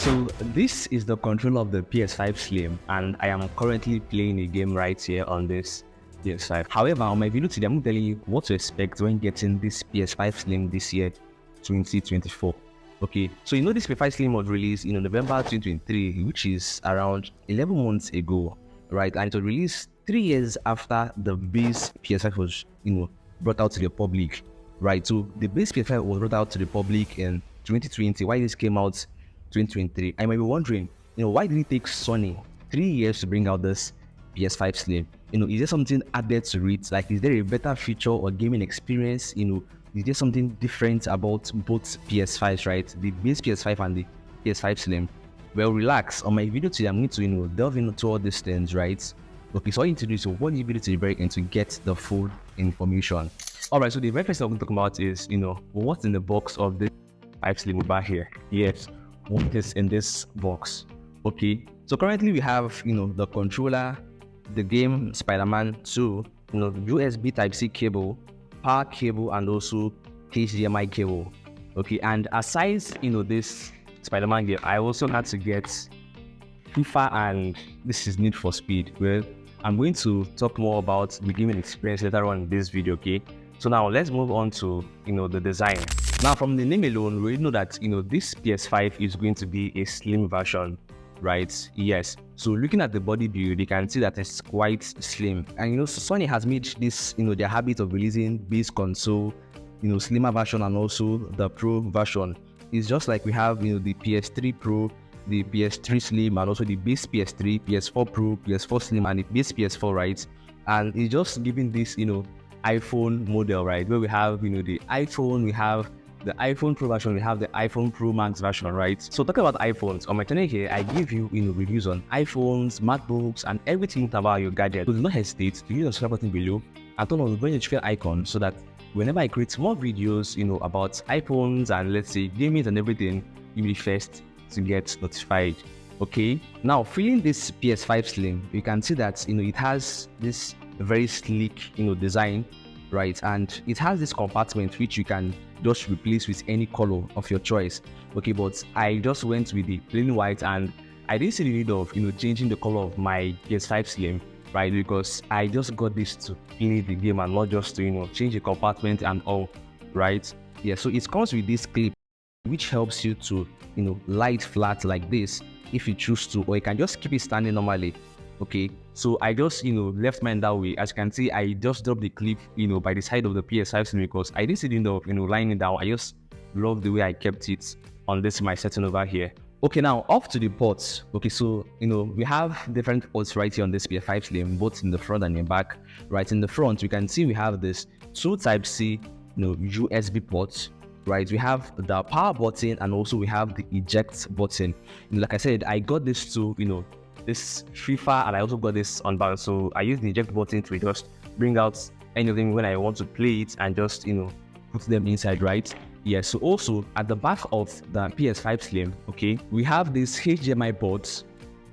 So this is the controller of the PS5 Slim, and I am currently playing a game right here on this PS5. However, on my video today, I'm going to tell you what to expect when getting this PS5 Slim this year, 2024. Okay, so this PS5 Slim was released in November 2023, which is around 11 months ago, right? And it was released 3 years after the base PS5 was, brought out to the public, right? So the base PS5 was brought out to the public in 2020, while this came out 2023. I might be wondering, why did it take Sony 3 years to bring out this PS5 Slim? Is there something added to it? Like, is there a better feature or gaming experience? Is there something different about both PS5s, right? The base PS5 and the PS5 Slim. Well, relax. On my video today, I'm going to, delve into all these things, right? Okay, so all you need to do is watch the video to the very end to get the full information. Alright, so the very first thing I'm going to talk about is, what's in the box of this PS5 Slim over here? Yes, what is in this box? Okay, so currently we have, the controller, the game Spider-Man 2, USB Type-C cable, power cable, and also HDMI cable. Okay, and aside, this Spider-Man game, I also had to get FIFA, and this is Need for Speed. Well, I'm going to talk more about the gaming experience later on in this video, okay? So now let's move on to, the design. Now, from the name alone, we know that, this PS5 is going to be a slim version, right? Yes. So looking at the body build, you can see that it's quite slim. And, Sony has made this, their habit of releasing base console, slimmer version and also the Pro version. It's just like we have, the PS3 Pro, the PS3 Slim, and also the base PS3, PS4 Pro, PS4 Slim, and the base PS4, right? And it's just giving this, iPhone model, right? Where we have, the iPhone, we have the iPhone Pro version, we have the iPhone Pro Max version, right? So talking about iPhones, on my channel here, I give you, reviews on iPhones, MacBooks, and everything about your gadget. So do not hesitate to use the subscribe button below and turn on the very notification icon so that whenever I create more videos, about iPhones and let's say gaming and everything, you'll be first to get notified. Okay, now feeling this PS5 Slim, you can see that it has this very sleek design, right? And it has this compartment which you can just replace with any color of your choice. Okay, but I just went with the plain white, and I didn't see the need of changing the color of my PS5 Slim, right? Because I just got this to play the game and not just to change the compartment and all, right? Yeah, so it comes with this clip which helps you to lie it flat like this if you choose to, or you can just keep it standing normally. Okay, so I just left mine that way. As you can see, I just dropped the clip by the side of the PS5 Slim because I didn't see the need of lying it down. I just love the way I kept it on this my setting over here. Okay, now off to the ports. Okay, so we have different ports right here on this PS5 Slim, both in the front and the back. Right in the front, you can see we have this 2 Type-C USB ports. Right, we have the power button and also we have the eject button. Like I said, I got this to this FIFA, and I also got this unbound, so I use the eject button to just bring out anything when I want to play it and just put them inside, right? Yeah, so also at the back of the PS5 Slim, okay, we have this HDMI ports,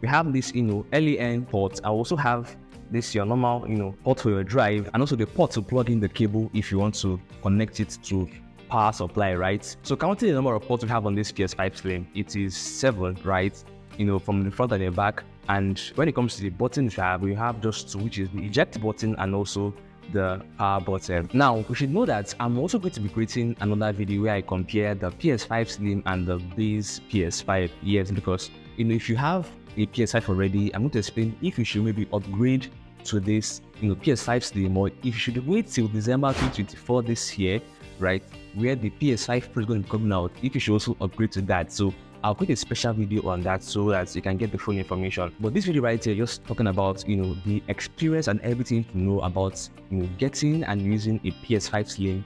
we have this LAN port. I also have this your normal port for your drive, and also the port to plug in the cable if you want to connect it to power supply, right? So counting the number of ports we have on this PS5 Slim, it is 7, right? From the front and the back. And when it comes to the buttons we have just 2, which is the eject button and also the power button. Now we should know that I'm also going to be creating another video where I compare the PS5 Slim and the base PS5. Yes, because if you have a PS5 already, I'm going to explain if you should maybe upgrade to this PS5 Slim, or if you should wait till December 2024 this year, right, where the PS5 Pro is going to be coming out, if you should also upgrade to that. So I'll put a special video on that so that you can get the full information. But this video right here just talking about the experience and everything to know about getting and using a PS5 Slim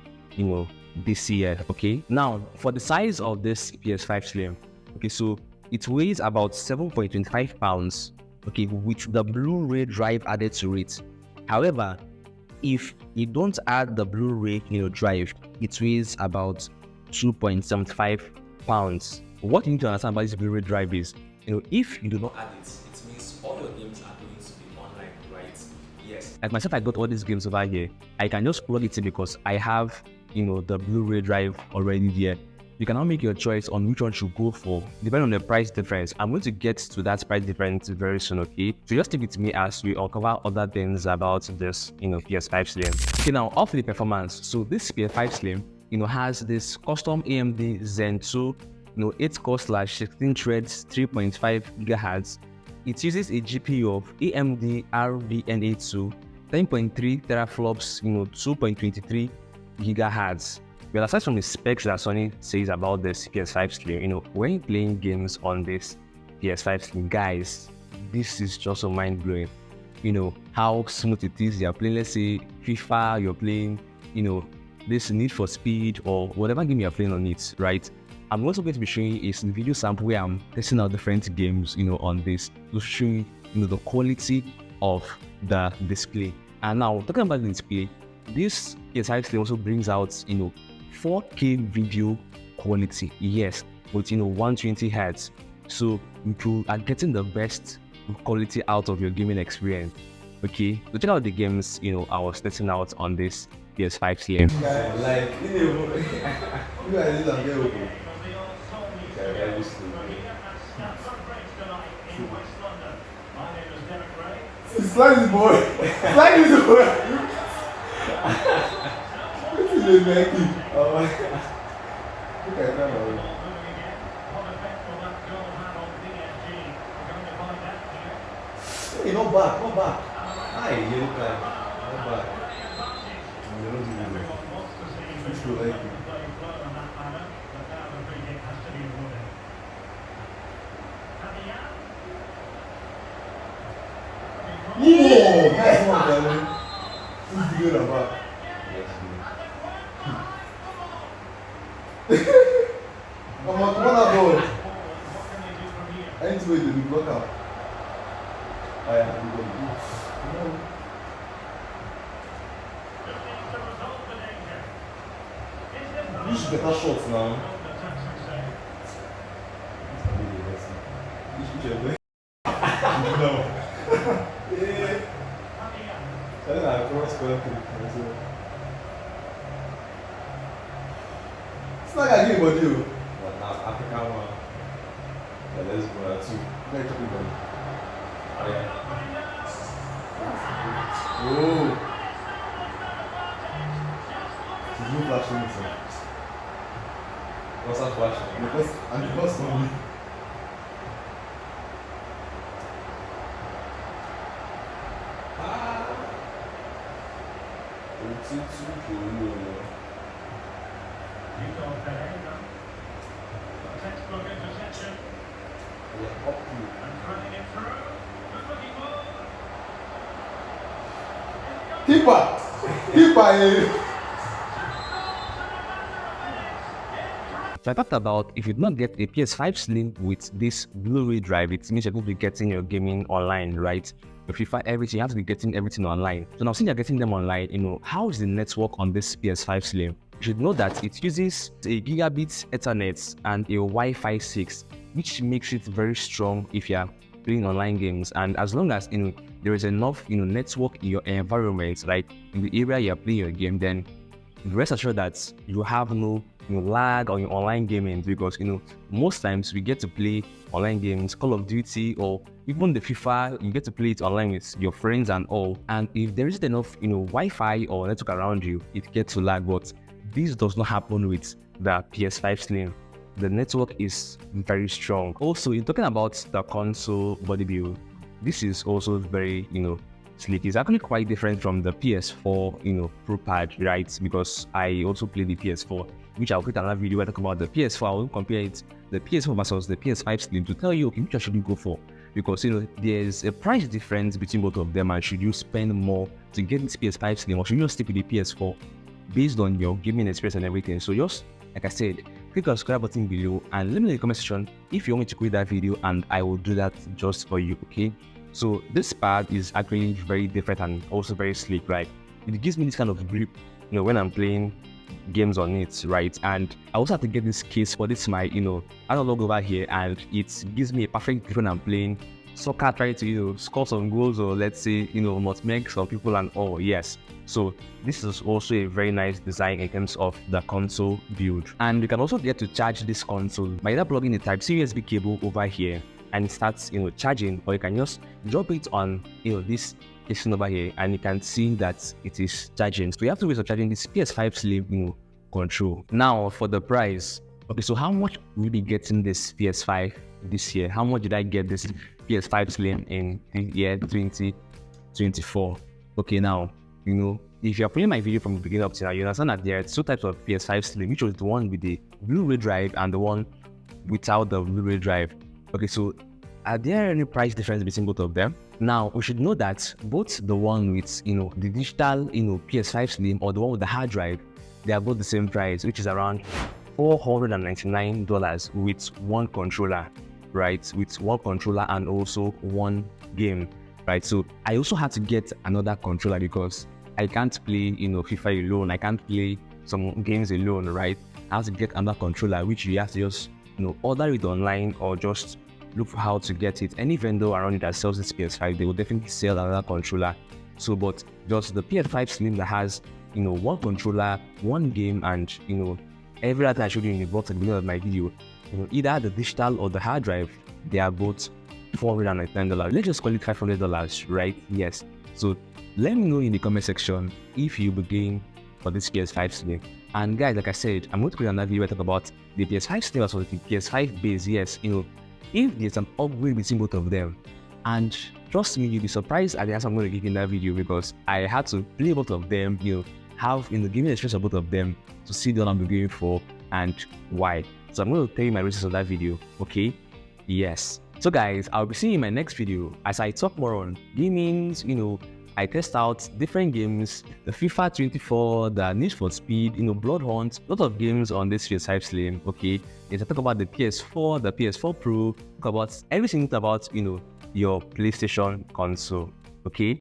this year. Okay, now for the size of this PS5 Slim, okay, so it weighs about 7.25 pounds, okay, with the Blu-ray drive added to it. However, if you don't add the Blu-ray drive, it weighs about 2.75 pounds. What you need to understand about this Blu-ray drive is, if you do not add it, it means all your games are going to be online, right? Yes. Like myself, I got all these games over here. I can just plug it in because I have, the Blu-ray drive already there. you can now make your choice on which one should go for, depending on the price difference. I'm going to get to that price difference very soon, okay? So just stick with me as we uncover other things about this, PS5 Slim. Okay, now off the performance. So this PS5 Slim, has this custom AMD Zen 2, 8-core/16 threads, 3.5 GHz. It uses a GPU of AMD RDNA2, 10.3 teraflops, 2.23 GHz. Well, aside from the specs that Sony says about this PS5 Slim, when you're playing games on this PS5 Slim, guys, this is just so mind-blowing. How smooth it is. You're playing, let's say, FIFA, you're playing, this Need for Speed or whatever game you're playing on it, right? I'm also going to be showing you a video sample where I'm testing out different games, on this, to show you, the quality of the display. And now, talking about the display, this PS5 Slim also brings out, 4K video quality, yes, with 120 Hz. So you are getting the best quality out of your gaming experience. Okay, so check out the games I was testing out on this PS5 Slim. Slide this boy. Slide this boy. This is a Nike. Oh my God. Look at that. Hey, not back. Hi, you look like not back. You don't do that. This will like you. Whoa! Nice one, darling. Who's good about? Come on, ball. I need to wait to block out. Oh yeah, I'm going to. You should better shots now. You should get away. No. Yeah. I don't know, I cross going to it's not like anybody. But now African one. Yeah, let's go that too. Let's talk about it. Yeah. Oh. She's no flashing it. What's that flashing? And the first one. Keeper. So I talked about if you do not get a PS5 Slim with this Blu-ray drive, it means you're going to be getting your gaming online, right? Your FIFA, everything, you have to be getting everything online. So now since you're getting them online, how is the network on this PS5 Slim? You should know that it uses a gigabit Ethernet and a Wi-Fi 6, which makes it very strong if you're playing online games. And as long as there is enough network in your environment, like in the area you're playing your game, then rest assured that you have no lag on your online gaming, because most times we get to play online games, Call of Duty or even the FIFA, you get to play it online with your friends and all, and if there isn't enough Wi-Fi or network around you, it gets to lag. But this does not happen with the PS5 Slim. The network is very strong. Also, in talking about the console body build, this is also very sleek. It's actually quite different from the PS4 Pro pad, right? Because I also play the PS4, which I'll create another video where I talk about the PS4. I'll compare it, the PS4 versus the PS5 Slim, to tell you, okay, which one should you go for? Because there's a price difference between both of them, and should you spend more to get this PS5 Slim, or should you just stick with the PS4 based on your gaming experience and everything? So just like I said, click on the subscribe button below and let me know in the comment section if you want me to create that video, and I will do that just for you. Okay, so this pad is actually very different and also very sleek, right? It gives me this kind of grip when I'm playing games on it, right? And I also have to get this case for this my analog over here, and it gives me a perfect grip when I'm playing soccer, try to, score some goals, or let's say, must make some people and all. Yes. So this is also a very nice design in terms of the console build. And you can also get to charge this console by either plugging the Type-C USB cable over here and it starts, charging, or you can just drop it on, this station over here and you can see that it is charging. So you have two ways of charging this PS5 Slim, control. Now for the price. Okay, so how much will you be getting this PS5 this year? How much did I get this PS5 Slim in the year 2024? Okay, now, if you're playing my video from the beginning up to now, you understand that there are two types of PS5 Slim, which was the one with the Blu-ray drive and the one without the Blu-ray drive. Okay, so are there any price difference between both of them? Now, we should know that both the one with, the digital, PS5 Slim or the one with the hard drive, they are both the same price, which is around $499 with one controller, right? With one controller and also one game, right? So I also had to get another controller because I can't play, FIFA alone. I can't play some games alone, right? I have to get another controller, which you have to just, order it online or just look for how to get it. Any vendor around it that sells this PS5, they will definitely sell another controller. So, but just the PS5 Slim that has, one controller, one game, and, every other I showed you in the box at the beginning of my video, either the digital or the hard drive, they are both $499. Let's just call it $500, right? Yes. So let me know in the comment section if you begin for this PS5 Slim. And guys, like I said, I'm going to create another video where I talk about the PS5 Slim as well as the PS5 base. Yes, if there's an upgrade between both of them. And trust me, you'll be surprised at the answer I'm going to give in that video because I had to play both of them, have give me the experience of both of them to see the one I'm going for and why. So I'm going to tell you my reasons of that video, okay? Yes. So guys, I'll be seeing you in my next video as I talk more on gamings, I test out different games, the FIFA 24, the Need for Speed, Blood Hunt, a lot of games on this PS5 Slim, okay? Yes, I talk about the PS4, the PS4 Pro, talk about everything about, your PlayStation console, okay?